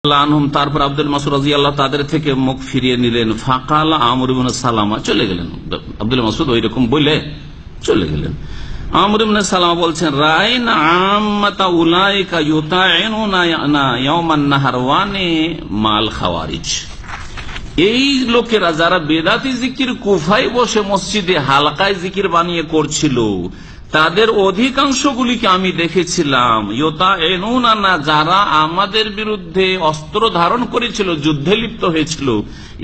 তারপর আব্দুল মাসউদ রাদিয়াল্লাহু তাদের থেকে মুখ ফিরিয়ে নিলেন। ফাকাল আমর ইবনে সালামা, চলে গেলেন। আব্দুল মাসউদ ওই রকম বলে চলে গেলেন। আমর ইবনে সালামা বলছেন, রাইনা আম্মাতা উলাইকা ইউতাইনুনা ইয়াওমান নাহারওয়ানি মাল খাওয়ারিজ। এই লোকেরা যারা বেদাতি জিকির কুফায় বসে মসজিদে হালকায় জিকির বানিয়ে করছিল, তাদের অধিকাংশগুলিকে আমি দেখেছিলাম ইউতাইনুনা, যারা আমাদের বিরুদ্ধে অস্ত্র ধারণ করেছিল, যুদ্ধে লিপ্ত হয়েছিল,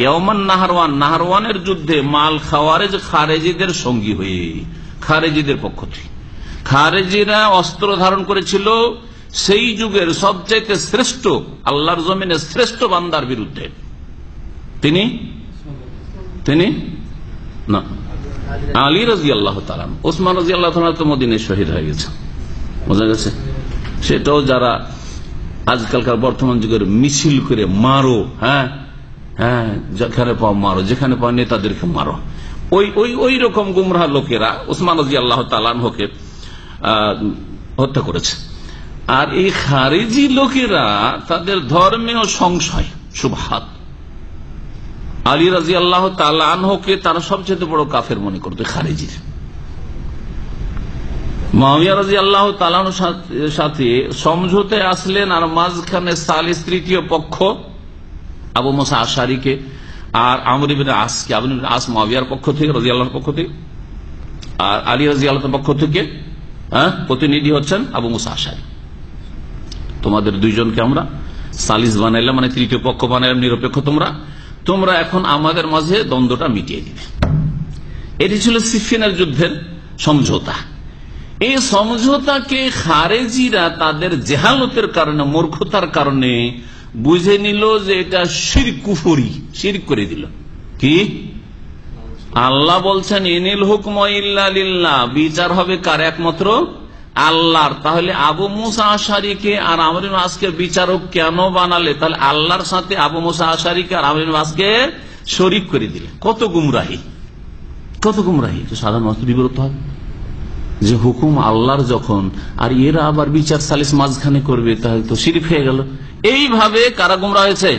ইয়াওমান নাহারওয়ান, নাহারওয়ানের যুদ্ধে, মাল খাওয়ারিজ, খারেজিদের সঙ্গী হয়ে, খারেজিদের পক্ষ থেকে। খারেজিরা অস্ত্র ধারণ করেছিল সেই যুগের সবচাইতে শ্রেষ্ঠ, আল্লাহর জমিনে শ্রেষ্ঠ বান্দার বিরুদ্ধে। তিনি না, আলী রাদিয়াল্লাহু তাআলা। ওসমান রাদিয়াল্লাহু তাআলা তো মদিনায় শহীদ হয়ে গেছে, বোঝা গেছে। সেটাও যারা আজকালকার বর্তমান যুগের মিছিল করে মারো, হ্যাঁ হ্যাঁ, যেখানে পাও মারো, যেখানে পাও নেতাদেরকে মারো, ওই রকম গুমরাহ লোকেরা ওসমান রাদিয়াল্লাহু তাআলা আনহুকে হত্যা করেছে। আর এই খারিজি লোকেরা তাদের ধর্মীয় সংশয়, শুবহাত, আলী রাদিয়াল্লাহু তাআলা আনহুকে তারা সবচেয়ে বড় কাফের মনে করত, খারিজির। মুআবিয়া রাদিয়াল্লাহু তাআলা আনহুর সাথে সমঝোতে আসলেন, আর মাঝখানে সালিস, তৃতীয় পক্ষ, আবু মুসা আশআরীকে আর আমর ইবনে আসকে, আমর ইবনে আস মুআবিয়ার পক্ষ থেকে, রাদিয়াল্লাহুর পক্ষ থেকে, আর আলী রাদিয়াল্লাহুর পক্ষ থেকে প্রতিনিধি হচ্ছেন আবু মুসা আশআরী। তোমাদের দুইজনকে আমরা সালিস বানাইলাম, মানে তৃতীয় পক্ষ বানাইলাম, নিরপেক্ষ তোমরা এখন আমাদের মাঝে দ্বন্দ্বটা মিটিয়ে দিবে। এটি ছিল সিফিনের যুদ্ধের সমঝোতা। এই সমঝোতাকে খারেজিরা তাদের জেহালতের কারণে, মূর্খতার কারণে বুঝে নিল যে এটা শিরক, কুফরি, শিরক করে দিল। কি আল্লাহ বলছেন, ইনিল হুকম ইল্লা লিল্লাহ, বিচার হবে কার? একমাত্র আল্লাহর। তাহলে আবু মুসা আশআরীকে আর আমর ইবনে আসকে বিচারক কেন বানালে? তাহলে আল্লাহর সাথে আবু মুসা আশআরীকে আর আমর ইবনে আসকে শরীক করে দিলে। কত গুমরাহি, কত গুমরাহি! সাধারণ মানুষ বিব্রত হবে যে হুকুম আল্লাহর যখন, আর এরা আবার বিচার সালিস মাঝখানে করবে, তাহলে তো শিরক হয়ে গেল। এইভাবে কারা গুমরাহ হয়েছে?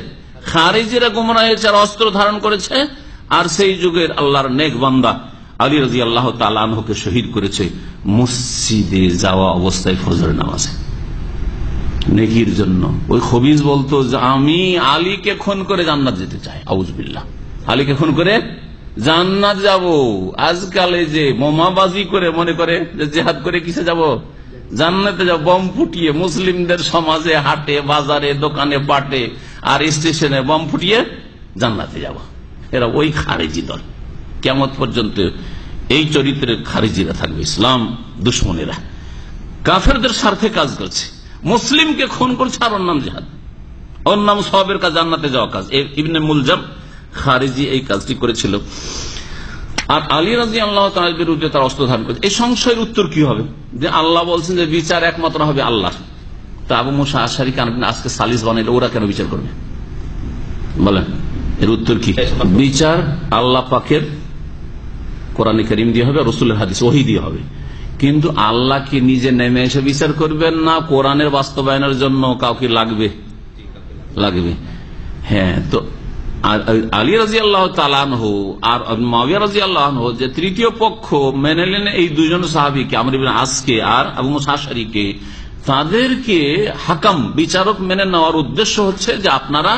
খারিজিরা গুমরাহ হয়েছে, আর অস্ত্র ধারণ করেছে, আর সেই যুগের আল্লাহর নেক বান্দা আলী রাদিয়াল্লাহু তাআলা আনহুকে শহীদ করেছে মসজিদে যাওয়া অবস্থায় ফজরের নামাজে, নেকির জন্য। ওই খবিজ বলতো যে আমি আলীকে খুন করে জান্নাত যেতে চাই, আউযুবিল্লাহ, আলীকে খুন করে জান্নাত যাব। আজকাল এই যে বোমাবাজি করে মনে করে যে জিহাদ করে কিসে যাব? জান্নাতে যাব। বম ফুটিয়ে মুসলিমদের সমাজে, হাটে, বাজারে, দোকানে, পাটে আর স্টেশনে বম ফুটিয়ে জান্নাতে যাব। এরা ওই খারিজি দল। কিয়ামত পর্যন্ত এই চরিত্রের খারিজিরা থাকবে, ইসলাম দুশ্মনেরা, কাফেরদের স্বার্থে কাজ করছে, মুসলিমকে খুন করছে, আর ওর নাম জিহাদ, ওর নাম সওয়াবের কাজ, জান্নাতে যাওয়া কাজ। ইবনে মুলজাম খারিজি এই কাজটি করেছিল। আর আলী রাদিয়াল্লাহু তাআলার বিরুদ্ধে তার অস্ত্র ধারণ করেছে। এই সংশয়ের উত্তর কি হবে? যে আল্লাহ বলছেন যে বিচার একমাত্র হবে আল্লাহর। তা আবু মুসা আশআরীকে আজকে সালিস বানাইলে ওরা কেন বিচার করবে? বলেন, এর উত্তর কি? বিচার আল্লাহ পাকের কোরআন কারীম দিয়ে হবে, রাসূলের হাদিস, ওহী দিয়ে হবে। কিন্তু আল্লাহকে নিজে নেমে এসে বিচার করবেন না, কোরআনের বাস্তবায়নের জন্য কাউকে লাগবে। হ্যাঁ, তো আলী রাদিয়াল্লাহু তাআলা আনহু আর মুআবিয়া রাদিয়াল্লাহু আনহু যে তৃতীয় পক্ষ মেনে নিলেন এই দুজন সাহাবীকে, আমর ইবনে আসকে আর আবু মুসা আশআরীকে, তাদেরকে হাকাম, বিচারক মেনে নেওয়ার উদ্দেশ্য হচ্ছে যে আপনারা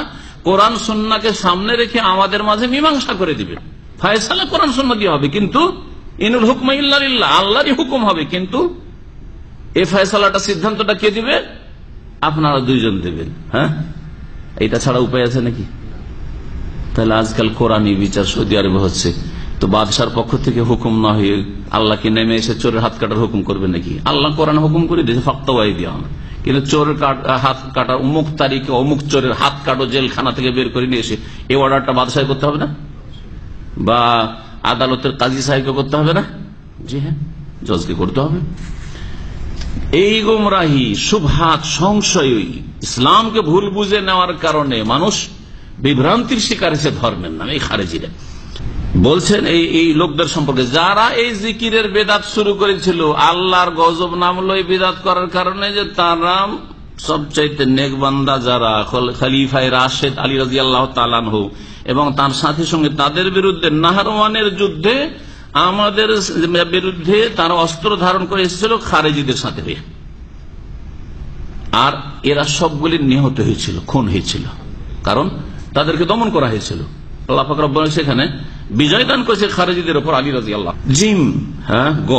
কোরআন সুন্নাহকে সামনে রেখে আমাদের মাঝে মীমাংসা করে দিবেন, ফয়সালা কোরআন সুন্নাহ দিয়ে হবে, কিন্তু ইনুল হুকম ইল্লা লিল্লাহ, আল্লাহরই হুকুম হবে। কিন্তু এই ফয়সালাটা, সিদ্ধান্তটা কে দিবে? আপনারা দুইজন দেবেন। হ্যাঁ, এটা ছাড়া উপায় আছে নাকি? তাহলে আজকাল কোরআনই বিচার সৌদি আরবে হচ্ছে, তো বাদশার পক্ষ থেকে হুকুম না হয়ে আল্লাহকে নেমে এসে চোরের হাত কাটার হুকুম করবে নাকি? আল্লাহ কোরআন হুকুম করে দিয়েছে, ফাক্তাওয়াই দেওয়া হবে, কিন্তু চোরের হাত কাটা, অমুক তারিখে অমুক চোরের হাত কাটো, জেলখানা থেকে বের করে নিয়ে এসে এই অর্ডারটা বাদশাহ করতে হবে না? বা আদালতের কাজী সাহেবকে করতে হবে না? জি হ্যাঁ, জজকে করতে হবে। এই গুমরাহি, শুবহাত, সংশয়, ইসলামকে ভুল বুঝে নেওয়ার কারণে মানুষ বিভ্রান্তির শিকার হয়েছে ধর্মের নামে। এই খারেজিরা বলছেন এই লোকদের সম্পর্কে, যারা এই জিকিরের বেদাত শুরু করেছিল, আল্লাহর গজব নামলো এই বেদাত করার কারণে, যে তারা সবচাইতে নেক বান্দা যারা খলিফায়ে রাশেদ আলী রাদিয়াল্লাহু তাআলা আনহু এবং তার সাথী সঙ্গে তাদের বিরুদ্ধে নাহরওয়ানের যুদ্ধে আমাদের বিরুদ্ধে তারা অস্ত্র ধারণ করে এসেছিল খারেজিদের সাথে হয়ে, আর এরা সবগুলি নিহত হয়েছিল, খুন হয়েছিল, কারণ তাদেরকে দমন করা হয়েছিল। আল্লাহ পাক রব্বুল আলামিন সেখানে বিজয় দান করেছে খারেজিদের উপর। আলী রাদিয়াল্লাহু জিম গ